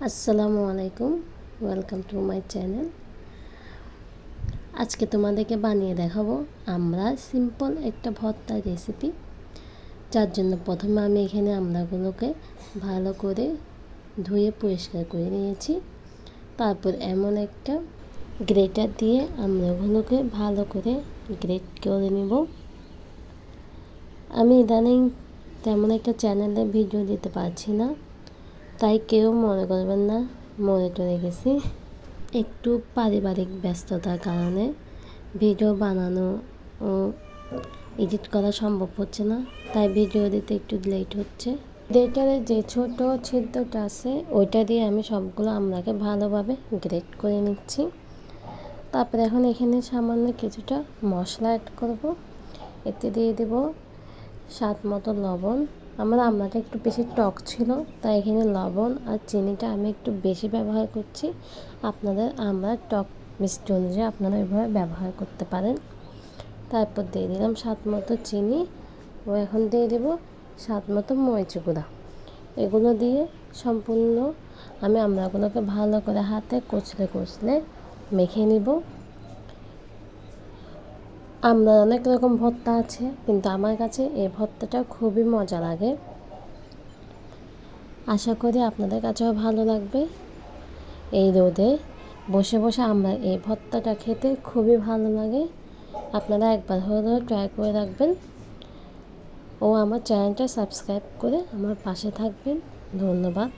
আসসালামু আলাইকুম, welcome to my channel. আজকে তোমাদেরকে বানিয়ে দেখাবো আমরা সিম্পল একটা ভর্তার রেসিপি। যার জন্য প্রথমে আমি এখানে আমড়াগুলোকে ভালো করে ধুয়ে পরিষ্কার করে নিয়েছি। তারপর এমন একটা গ্রেটার দিয়ে আমড়াগুলোকে ভালো করে গ্রেট করে নিব। আমি ইদানিং তেমন একটা চ্যানেলে ভিডিও দিতে পারছি না, তাই কেউ মনে করবেন না মরে টরে গেছি। একটু পারিবারিক ব্যস্ততার কারণে ভিডিও বানানো ও এডিট করা সম্ভব হচ্ছে না, তাই ভিডিও দিতে একটু লেট হচ্ছে। গ্রেটারে যে ছোট ছিদ্রটা আছে ওইটা দিয়ে আমি সবগুলো আমড়াকে ভালোভাবে গ্রেট করে নিচ্ছি। তারপরে এখন এখানে সামান্য কিছুটা মশলা অ্যাড করব। এতে দিয়ে দেব স্বাদ মতো লবণ। আমার আমড়াটা একটু বেশি টক ছিল, তাই এখানে লবণ আর চিনিটা আমি একটু বেশি ব্যবহার করছি। আপনাদের আমড়ার টক মিষ্টি অনুযায়ী আপনারা এভাবে ব্যবহার করতে পারেন। তারপর দিয়ে দিলাম স্বাদ মতো চিনি ও এখন দিয়ে দেব স্বাদ মতো মরিচ গুঁড়া। এগুলো দিয়ে সম্পূর্ণ আমি আমড়াগুলোকে ভালো করে হাতে কচলে কচলে মেখে নিব। আমড়ার অনেক রকম ভর্তা আছে, কিন্তু আমার কাছে এই ভর্তাটা খুবই মজা লাগে। আশা করি আপনাদের কাছেও ভালো লাগবে। এই রোদে বসে বসে আমরা এই ভর্তাটা খেতে খুবই ভালো লাগে। আপনারা একবার হলেও ট্রাই করে রাখবেন ও আমার চ্যানেলটা সাবস্ক্রাইব করে আমার পাশে থাকবেন। ধন্যবাদ।